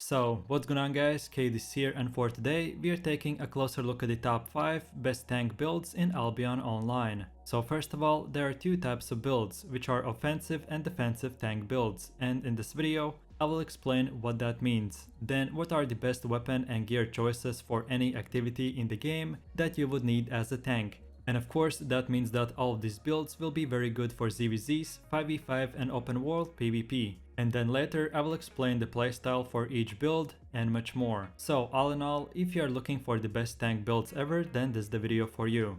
So what's going on guys, KD's here, and for today we are taking a closer look at the top 5 best tank builds in Albion Online. So first of all, there are two types of builds, which are offensive and defensive tank builds, and in this video I will explain what that means. Then what are the best weapon and gear choices for any activity in the game that you would need as a tank. And of course that means that all of these builds will be very good for ZVZs, 5v5 and open world PvP. And then later I will explain the playstyle for each build and much more. So all in all, if you are looking for the best tank builds ever, then this is the video for you.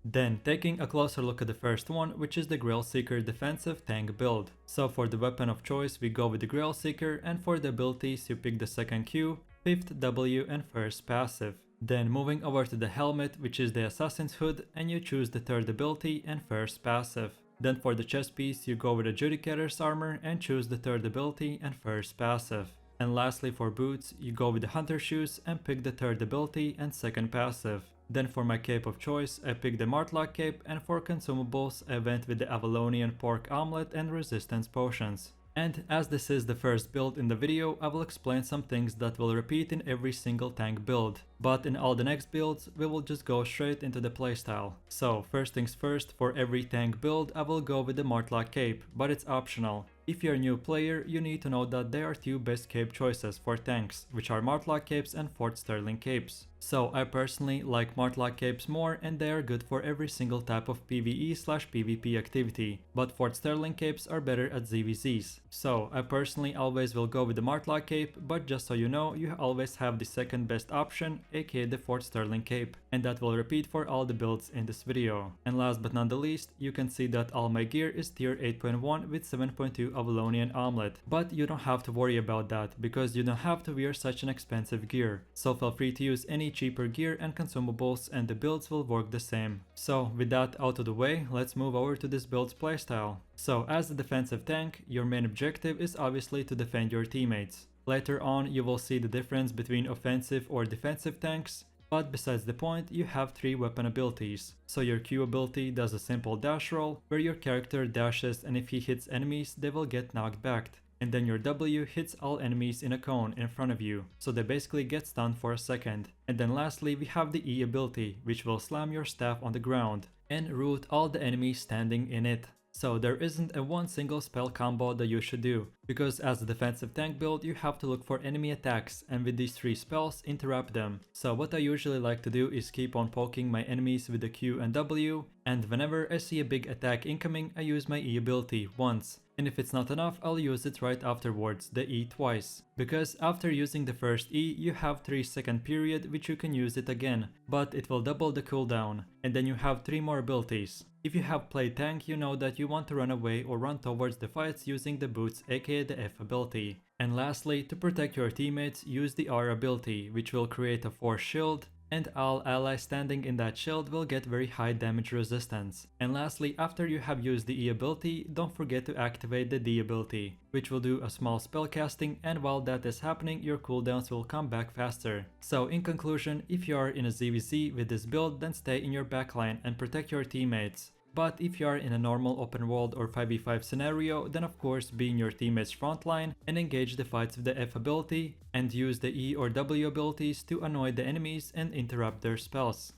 Then taking a closer look at the first one, which is the Grailseeker defensive tank build. So for the weapon of choice we go with the Grailseeker, and for the abilities you pick the second Q, 5th W and first passive. Then moving over to the helmet, which is the assassin's hood, and you choose the third ability and first passive. Then for the chest piece you go with the judicator's armor and choose the third ability and first passive. And lastly for boots you go with the hunter shoes and pick the third ability and second passive. Then for my cape of choice I pick the martlock cape, and for consumables I went with the avalonian pork omelette and resistance potions. And as this is the first build in the video, I will explain some things that will repeat in every single tank build. But in all the next builds, we will just go straight into the playstyle. So first things first, for every tank build I will go with the martlock cape, but it's optional. If you're a new player, you need to know that there are two best cape choices for tanks, which are martlock capes and Fort Sterling capes. So I personally like martlock capes more, and they are good for every single type of PvE/PvP activity, but Fort Sterling capes are better at ZVZs. So I personally always will go with the martlock cape, but just so you know, you always have the second best option, aka the Fort Sterling cape, and that will repeat for all the builds in this video. And last but not the least, you can see that all my gear is tier 8.1 with 7.2 avalonian omelette, but you don't have to worry about that because you don't have to wear such an expensive gear. So feel free to use any cheaper gear and consumables and the builds will work the same. So with that out of the way, let's move over to this build's playstyle. So as a defensive tank, your main objective is obviously to defend your teammates. Later on you will see the difference between offensive or defensive tanks, but besides the point, you have 3 weapon abilities. So your Q ability does a simple dash roll, where your character dashes and if he hits enemies, they will get knocked back. And then your W hits all enemies in a cone in front of you, so they basically get stunned for a second. And then lastly we have the E ability, which will slam your staff on the ground and root all the enemies standing in it. So there isn't a one single spell combo that you should do, because as a defensive tank build you have to look for enemy attacks and with these 3 spells interrupt them. So what I usually like to do is keep on poking my enemies with the Q and W, and whenever I see a big attack incoming I use my E ability once. And if it's not enough, I'll use it right afterwards, the E twice. Because after using the first E, you have 3-second period which you can use it again, but it will double the cooldown. And then you have 3 more abilities. If you have played tank, you know that you want to run away or run towards the fights using the boots, aka the F ability. And lastly, to protect your teammates, use the R ability, which will create a force shield, and all allies standing in that shield will get very high damage resistance. And lastly, after you have used the E ability, don't forget to activate the D ability, which will do a small spell casting, and while that is happening your cooldowns will come back faster. So in conclusion, if you are in a ZVZ with this build, then stay in your backline and protect your teammates. But if you are in a normal open world or 5v5 scenario, then of course be in your teammates' frontline and engage the fights with the F ability and use the E or W abilities to annoy the enemies and interrupt their spells.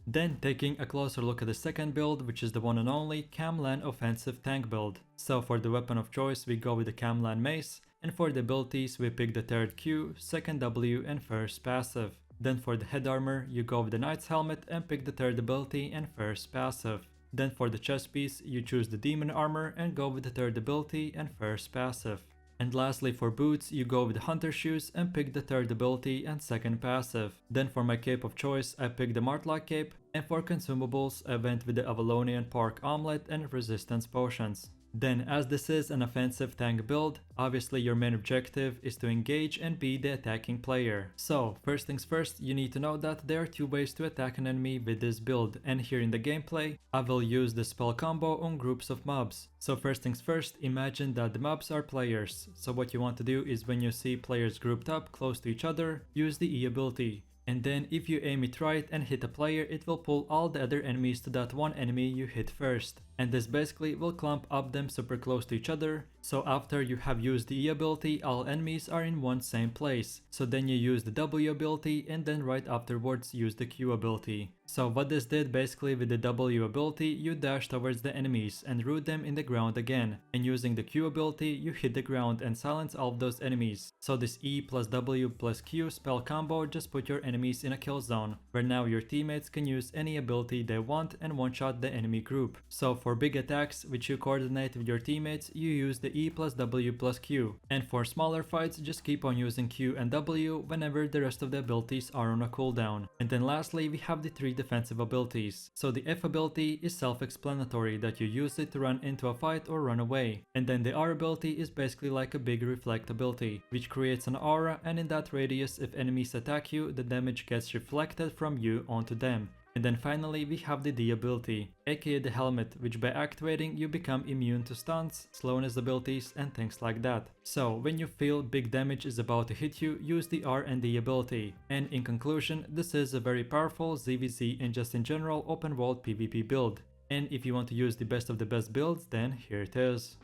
Then taking a closer look at the second build, which is the one and only Kamlan offensive tank build. So for the weapon of choice we go with the Camlann mace, and for the abilities we pick the third Q, second W and first passive. Then for the head armor, you go with the knight's helmet and pick the third ability and first passive. Then for the chest piece, you choose the demon armor and go with the third ability and first passive. And lastly for boots, you go with the hunter shoes and pick the third ability and second passive. Then for my cape of choice, I picked the martlock cape, and for consumables, I went with the avalonian pork omelette and resistance potions. Then as this is an offensive tank build, obviously your main objective is to engage and be the attacking player. So first things first, you need to know that there are 2 ways to attack an enemy with this build, and here in the gameplay I will use the spell combo on groups of mobs. So first things first, imagine that the mobs are players. So what you want to do is when you see players grouped up close to each other, use the E ability. And then if you aim it right and hit a player, it will pull all the other enemies to that one enemy you hit first. And this basically will clump up them super close to each other, so after you have used the E ability, all enemies are in one same place. So then you use the W ability and then right afterwards use the Q ability. So what this did basically with the W ability, you dash towards the enemies and root them in the ground again. And using the Q ability, you hit the ground and silence all of those enemies. So this E plus W plus Q spell combo just put your enemies in a kill zone, where now your teammates can use any ability they want and one-shot the enemy group. So for big attacks, which you coordinate with your teammates, you use the E plus W plus Q. And for smaller fights, just keep on using Q and W whenever the rest of the abilities are on a cooldown. And then lastly, we have the 3 defensive abilities. So the F ability is self-explanatory, that you use it to run into a fight or run away. And then the R ability is basically like a big reflect ability, which creates an aura, and in that radius, if enemies attack you, the damage gets reflected from you onto them. And then finally we have the D ability, aka the helmet, which by activating you become immune to stuns, slowness abilities and things like that. So when you feel big damage is about to hit you, use the R and D ability. And in conclusion, this is a very powerful ZVZ and just in general open world PvP build. And if you want to use the best of the best builds, then here it is.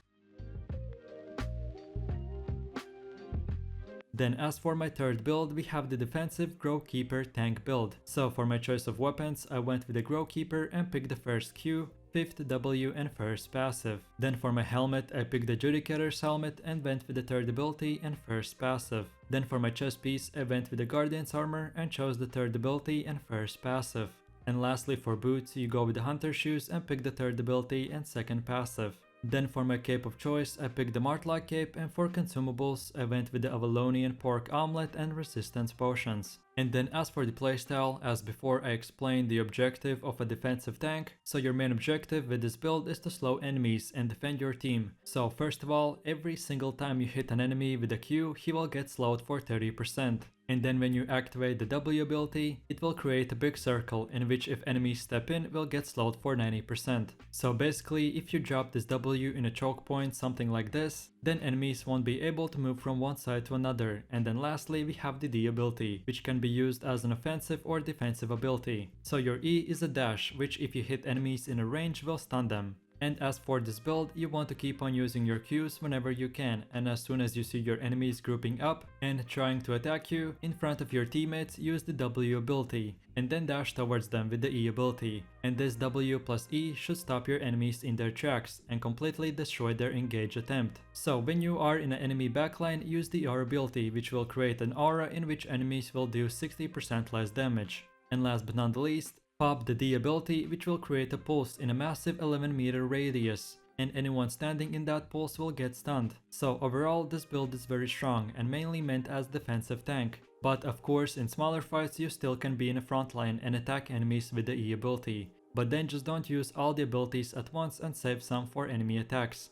Then as for my third build, we have the defensive Grovekeeper tank build. So for my choice of weapons, I went with the Grovekeeper and picked the first Q, 5th W and first passive. Then for my helmet, I picked the Judicator's helmet and went with the third ability and first passive. Then for my chest piece, I went with the Guardian's armor and chose the third ability and first passive. And lastly for boots, you go with the Hunter shoes and pick the third ability and second passive. Then for my cape of choice, I picked the martlock cape, and for consumables, I went with the avalonian pork omelette and resistance potions. And then as for the playstyle, as before I explained the objective of a defensive tank, so your main objective with this build is to slow enemies and defend your team. So first of all, every single time you hit an enemy with a Q, he will get slowed for 30%. And then when you activate the W ability, it will create a big circle in which if enemies step in, will get slowed for 90%. So basically, if you drop this W in a choke point, something like this, then enemies won't be able to move from one side to another. And then lastly, we have the D ability, which can be used as an offensive or defensive ability. So your E is a dash, which if you hit enemies in a range will stun them. And as for this build, you want to keep on using your Qs whenever you can, and as soon as you see your enemies grouping up and trying to attack you in front of your teammates, use the W ability and then dash towards them with the E ability. And this W plus E should stop your enemies in their tracks and completely destroy their engage attempt. So when you are in an enemy backline, use the R ability, which will create an aura in which enemies will do 60% less damage. And last but not the least, pop the D ability, which will create a pulse in a massive 11-meter radius, and anyone standing in that pulse will get stunned. So overall, this build is very strong and mainly meant as defensive tank. But of course, in smaller fights you still can be in a front line and attack enemies with the E ability. But then just don't use all the abilities at once and save some for enemy attacks.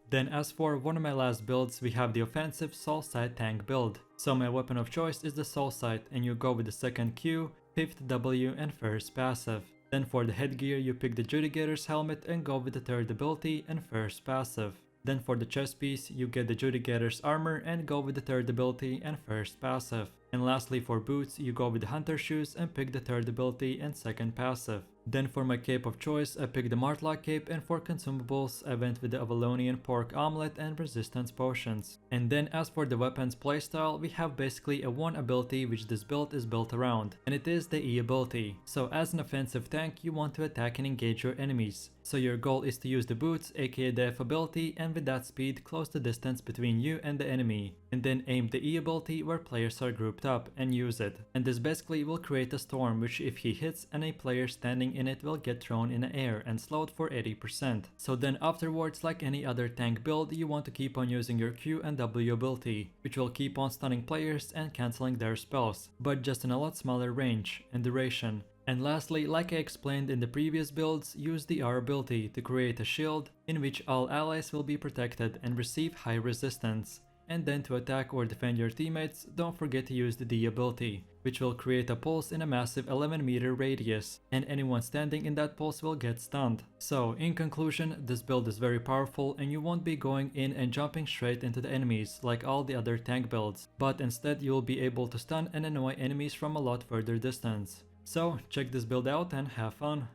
Then as for one of my last builds, we have the offensive soul sight tank build. So my weapon of choice is the soul sight, and you go with the second Q, 5th W and first passive. Then for the headgear, you pick the Judicator's helmet and go with the third ability and first passive. Then for the chest piece, you get the Judicator's armor and go with the third ability and first passive. And lastly for boots, you go with the Hunter shoes and pick the third ability and second passive. Then for my cape of choice, I picked the martlock cape, and for consumables, I went with the avalonian pork omelette and resistance potions. And then as for the weapons playstyle, we have basically a one ability which this build is built around, and it is the E ability. So as an offensive tank, you want to attack and engage your enemies. So your goal is to use the boots, aka the F ability, and with that speed close the distance between you and the enemy. And then aim the E ability where players are grouped up and use it. And this basically will create a storm which if he hits, any player standing in it will get thrown in the air and slowed for 80%. So then afterwards, like any other tank build, you want to keep on using your Q and W ability, which will keep on stunning players and cancelling their spells, but just in a lot smaller range and duration. And lastly, like I explained in the previous builds, use the R ability to create a shield in which all allies will be protected and receive high resistance. and then to attack or defend your teammates, don't forget to use the D ability, which will create a pulse in a massive 11-meter radius, and anyone standing in that pulse will get stunned. So in conclusion, this build is very powerful and you won't be going in and jumping straight into the enemies like all the other tank builds, but instead you will be able to stun and annoy enemies from a lot further distance. So check this build out and have fun.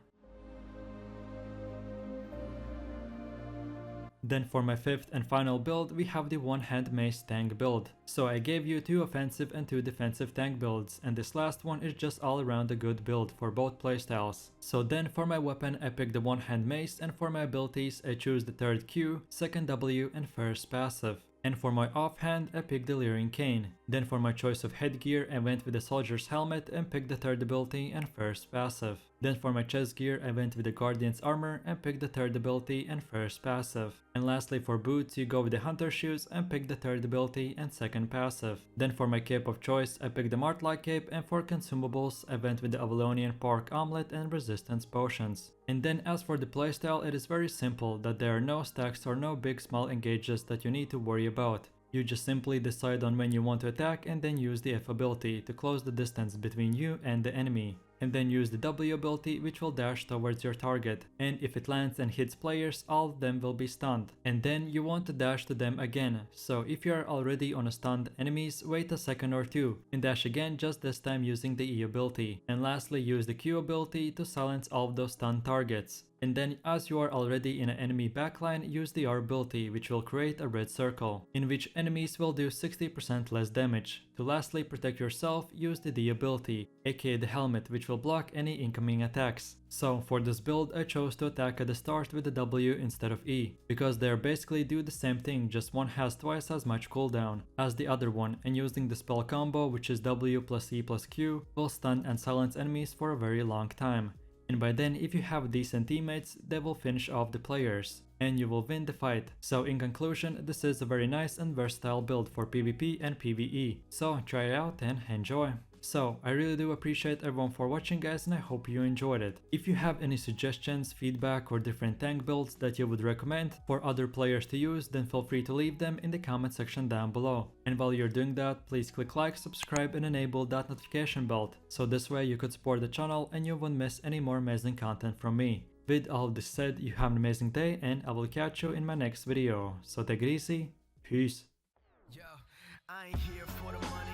Then for my fifth and final build, we have the one-hand mace tank build. So I gave you 2 offensive and 2 defensive tank builds, and this last one is just all around a good build for both playstyles. So then for my weapon I picked the one-hand mace, and for my abilities I choose the third Q, second W and first passive. And for my offhand, I picked the Leering Cane. Then for my choice of headgear, I went with the soldier's helmet and picked the third ability and first passive. Then for my chest gear, I went with the Guardian's armor and picked the third ability and first passive. And lastly for boots, you go with the hunter shoes and pick the third ability and second passive. Then for my cape of choice, I picked the martlock cape, and for consumables, I went with the avalonian pork omelette and resistance potions. And then as for the playstyle, it is very simple, that there are no stacks or no big small engages that you need to worry about. You just simply decide on when you want to attack and then use the F ability to close the distance between you and the enemy. And then use the W ability, which will dash towards your target, and if it lands and hits players, all of them will be stunned. And then you want to dash to them again, so if you are already on a stunned enemies, wait a second or two and dash again, just this time using the E ability. And lastly use the Q ability to silence all of those stunned targets. And then as you are already in an enemy backline, use the R ability, which will create a red circle, in which enemies will do 60% less damage. To lastly protect yourself, use the D ability, aka the helmet, which will block any incoming attacks. So for this build I chose to attack at the start with the W instead of E, because they basically do the same thing, just one has twice as much cooldown as the other one, and using the spell combo, which is W plus E plus Q, will stun and silence enemies for a very long time. And by then, if you have decent teammates, they will finish off the players, and you will win the fight. So in conclusion, this is a very nice and versatile build for PvP and PvE, so try it out and enjoy. So I really do appreciate everyone for watching guys, and I hope you enjoyed it. If you have any suggestions, feedback or different tank builds that you would recommend for other players to use, then feel free to leave them in the comment section down below. And while you're doing that, please click like, subscribe and enable that notification bell, so this way you could support the channel and you won't miss any more amazing content from me. With all this said, you have an amazing day and I will catch you in my next video. So take it easy, peace. Yo, I ain't here for the money.